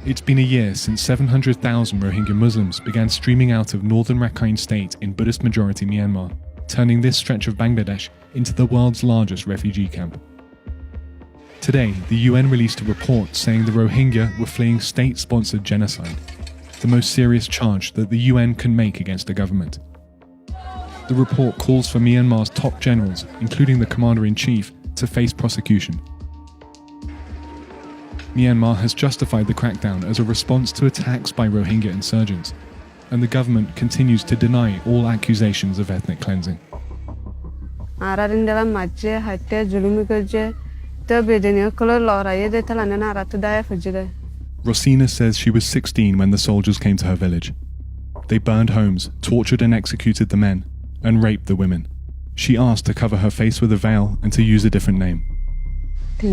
It's been a year since 700,000 Rohingya Muslims began streaming out of northern Rakhine State in Buddhist-majority Myanmar, turning this stretch of Bangladesh into the world's largest refugee camp. Today, the UN released a report saying the Rohingya were fleeing state-sponsored genocide, the most serious charge that the UN can make against a government. The report calls for Myanmar's top generals, including the commander-in-chief, to face prosecution. Myanmar has justified the crackdown as a response to attacks by Rohingya insurgents, and the government continues to deny all accusations of ethnic cleansing. Rosina says she was 16 when the soldiers came to her village. They burned homes, tortured and executed the men, and raped the women. She asked to cover her face with a veil and to use a different name. The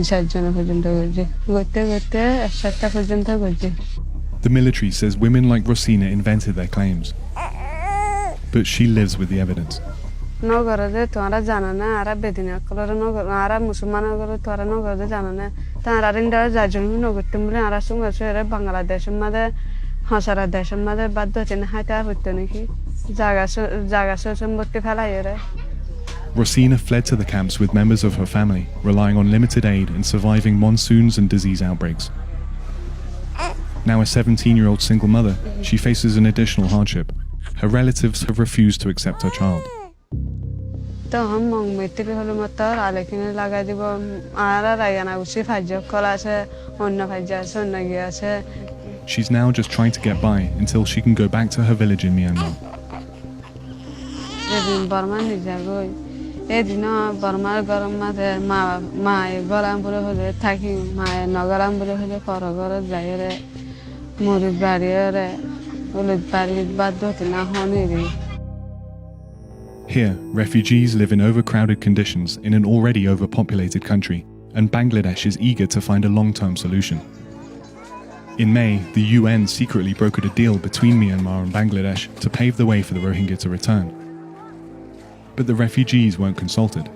military says women like Rosina invented their claims, but she lives with the evidence. Rosina fled to the camps with members of her family, relying on limited aid and surviving monsoons and disease outbreaks. Now a 17-year-old single mother, she faces an additional hardship. Her relatives have refused to accept her child. She's now just trying to get by until she can go back to her village in Myanmar. Here, refugees live in overcrowded conditions in an already overpopulated country, and Bangladesh is eager to find a long-term solution. In May, the UN secretly brokered a deal between Myanmar and Bangladesh to pave the way for the Rohingya to return. But the refugees weren't consulted.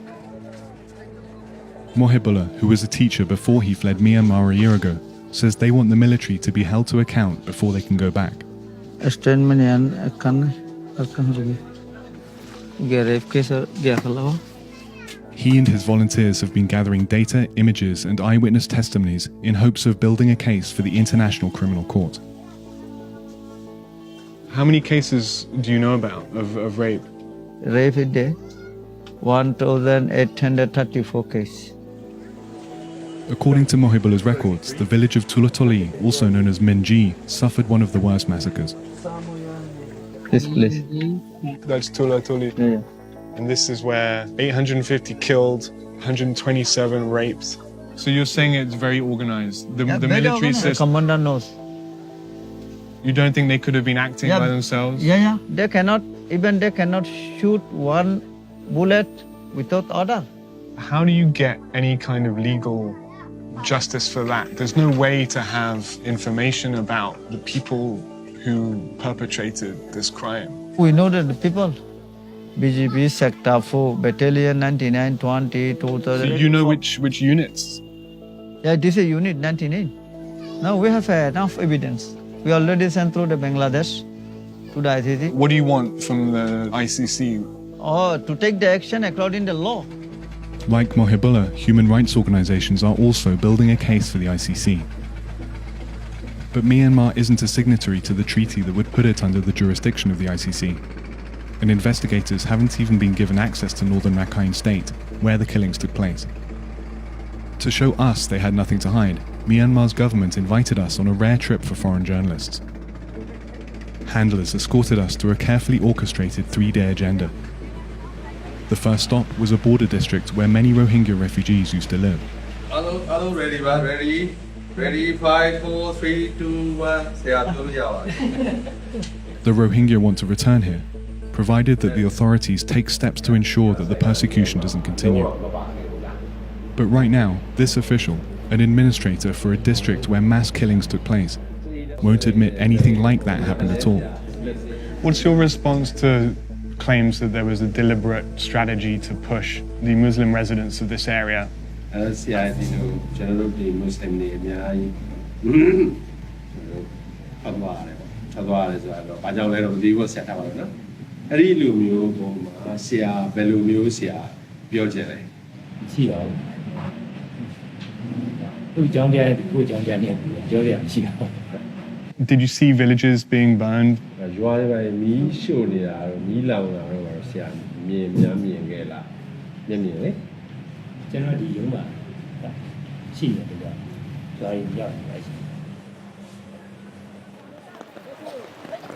Mohibullah, who was a teacher before he fled Myanmar a year ago, says they want the military to be held to account before they can go back. He and his volunteers have been gathering data, images, and eyewitness testimonies in hopes of building a case for the International Criminal Court. How many cases do you know about of rape? Rape a day, 1,834 cases. According to Mohibullah's records, the village of Tulatoli, also known as Minji, suffered one of the worst massacres. This place. That's Tulatoli. Yeah. And this is where 850 killed, 127 raped. So you're saying it's very organized. The military says... The commander knows. You don't think they could have been acting by themselves? Yeah. They cannot shoot one bullet without order. How do you get any kind of legal justice for that? There's no way to have information about the people who perpetrated this crime. We know that the people, BGP, Sector 4, Battalion 99, 20, 2000. So you know which units? Yeah, this is Unit 99. Now we have enough evidence. We already sent through the Bangladesh to the ICC. What do you want from the ICC? To take the action according to law. Like Mohibullah, human rights organizations are also building a case for the ICC. But Myanmar isn't a signatory to the treaty that would put it under the jurisdiction of the ICC. And investigators haven't even been given access to northern Rakhine State, where the killings took place. To show us they had nothing to hide, Myanmar's government invited us on a rare trip for foreign journalists. Handlers escorted us to a carefully orchestrated 3-day agenda. The first stop was a border district where many Rohingya refugees used to live. Hello, ready, 5, 4, 3, 2, 1. The Rohingya want to return here, provided that the authorities take steps to ensure that the persecution doesn't continue. But right now, this official, an administrator for a district where mass killings took place, won't admit anything like that happened at all. What's your response to claims that there was a deliberate strategy to push the Muslim residents of this area? ထွက်သွားရတယ်ပေါ့ထွက်သွားရတယ်ဆိုတာတော့ဘာကြောင့်လဲတော့မသိဘူးဆက်ထားပါတော့နော်အဲ့ဒီလူမျိုးပုံမှာဆရာဘယ်လိုမျိုးဆရာပြောချင်လဲရှိပါဘူးသူ့ကြောင်းပြတဲ့ကိုကြောင်းပြနေပြောရမရှိဘူး Did you see villages being burned? ရွာတွေပဲမီးရှို့နေတာတော့မီးလောင်တာတော့ဆရာမြင်ခဲ့လားမြင်လေကျွန်တော်ဒီရုံးမှာရှိတယ်ကွာဒါရင်ရောက်နေရှိ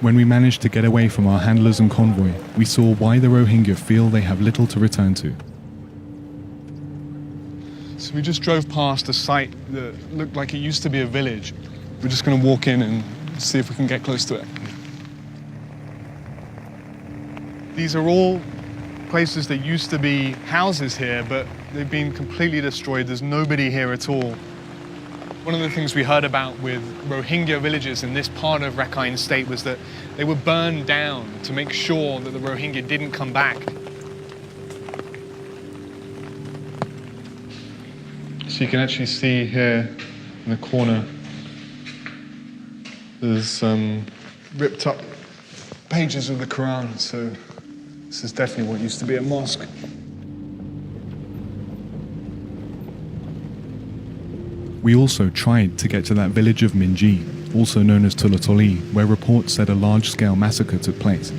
When we managed to get away from our handlers and convoy, we saw why the Rohingya feel they have little to return to. So we just drove past a site that looked like it used to be a village. We're just going to walk in and see if we can get close to it. These are all places that used to be houses here, but they've been completely destroyed. There's nobody here at all. One of the things we heard about with Rohingya villages in this part of Rakhine State was that they were burned down to make sure that the Rohingya didn't come back. So you can actually see here in the corner there's ripped up pages of the Quran, so this is definitely what used to be a mosque. We also tried to get to that village of Minji, also known as Tulatoli, where reports said a large-scale massacre took place.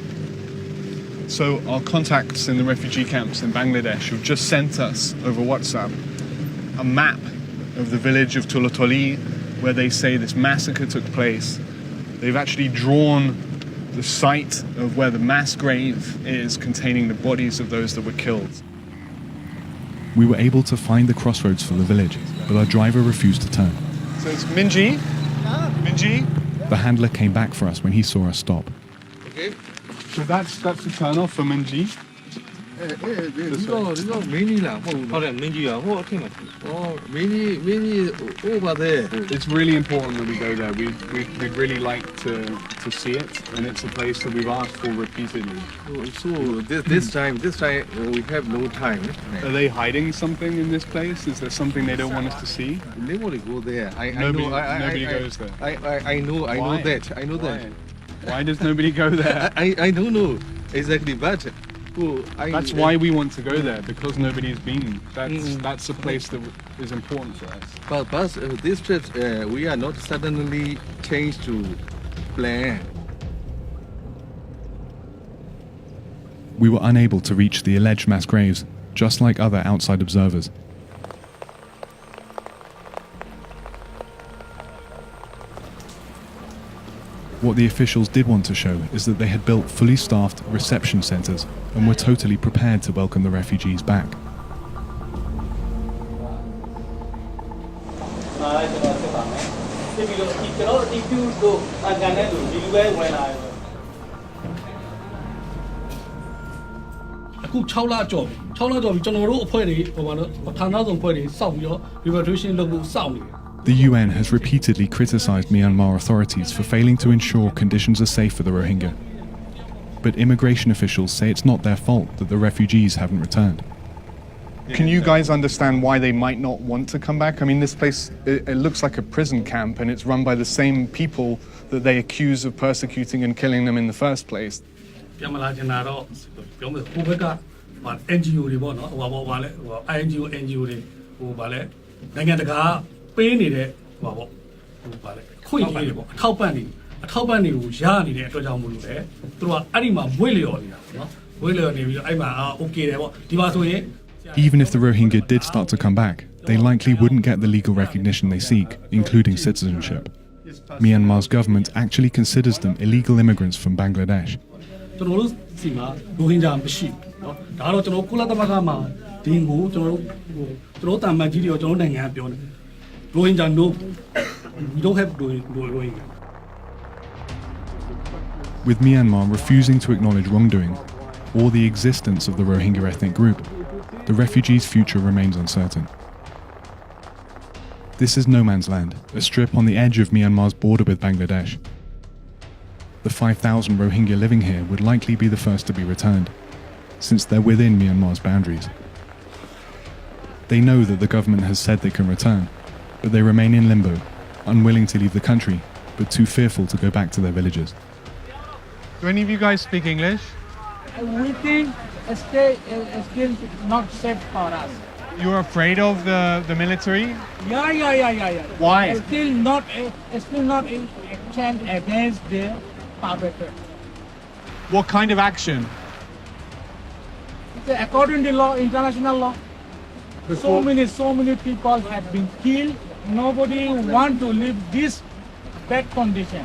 So our contacts in the refugee camps in Bangladesh have just sent us over WhatsApp a map of the village of Tulatoli, where they say this massacre took place. They've actually drawn the site of where the mass grave is containing the bodies of those that were killed. We were able to find the crossroads for the village, but our driver refused to turn. So it's Minji. Minji. The handler came back for us when he saw us stop. Okay. So that's the turn off for Minji. 이거 메니라. 그래 민주야 뭐 어떻게 맞지 메니 over there. It's really important that we go there. We'd really like to see it, and it's a place that we've asked for repeatedly. So this time we have no time. Are they hiding something in this place? Is there something they don't want us to see? Nobody go there. Nobody goes there. I know Why? that. I know that. Why does nobody go there? I don't know exactly, but That's why we want to go there, because nobody's been. That's a place that is important for us. But this trip we are not suddenly changed to plan. We were unable to reach the alleged mass graves, just like other outside observers. What the officials did want to show is that they had built fully staffed reception centres and were totally prepared to welcome the refugees back.အခု6လကြော်ပြီ6လကြော်ပြီကျွန်တော်တို့အဖွဲ့တွေဟိုပါတော့ဌာနဆောင်အဖွဲ့တွေစောက်ပြီးတော့ repatriation လုပ်ဖို့စောင့်နေတယ် The UN has repeatedly criticised Myanmar authorities for failing to ensure conditions are safe for the Rohingya. But immigration officials say it's not their fault that the refugees haven't returned. Can you guys understand why they might not want to come back? I mean, this place, it looks like a prison camp, and it's run by the same people that they accuse of persecuting and killing them in the first place. ပြန်မလာချင်တာတော့ပြောမယ်ဟိုဘက်ကဟာ NGO တွေပေါ့နော်ဟိုပါလဲဟို NGO တွေဟိုပါလဲနိုင်ငံတကာပေးနေတဲ့ဟိုပါလဲခွင့်ရေးတွေပေါ့အထောက်ပံ့တွေကိုရနေတဲ့အတွက်ကြောင့်မို့လို့လေသူတို့ကအဲ့ဒီမှာမွေးလျော်နေတာပေါ့နော်မွေးလျော်နေပြီးတော့အဲ့မှာokay တယ်ပေါ့ဒီမှာဆိုရင် Even if the Rohingya did start to come back, they likely wouldn't get the legal recognition they seek, including citizenship. Myanmar's government actually considers them illegal immigrants from Bangladesh. ကျွန်တော်တို့စီမှာရိုဟင်ဂျာမရှိဘူးเนาะဒါတော့ကျွန်တော်ကုလသမဂ္ဂမှာဒီကိုကျွန်တော်တာမန်ကြီးတွေရောကျွန်တော်နိုင်ငံကပြောနေရိုဟင်ဂျာ no we don't have Rohingya. With Myanmar refusing to acknowledge wrongdoing or the existence of the Rohingya ethnic group, the refugees' future remains uncertain. This is no man's land, a strip on the edge of Myanmar's border with Bangladesh. The 5,000 Rohingya living here would likely be the first to be returned, since they're within Myanmar's boundaries. They know that the government has said they can return, but they remain in limbo, unwilling to leave the country but too fearful to go back to their villages. Do any of you guys speak English? We think it's still not safe for us. You're afraid of the military? Yeah. Why? It's still not in action against the perpetrator. What kind of action? According to law, international law, so many people have been killed. Nobody want to live this bad condition.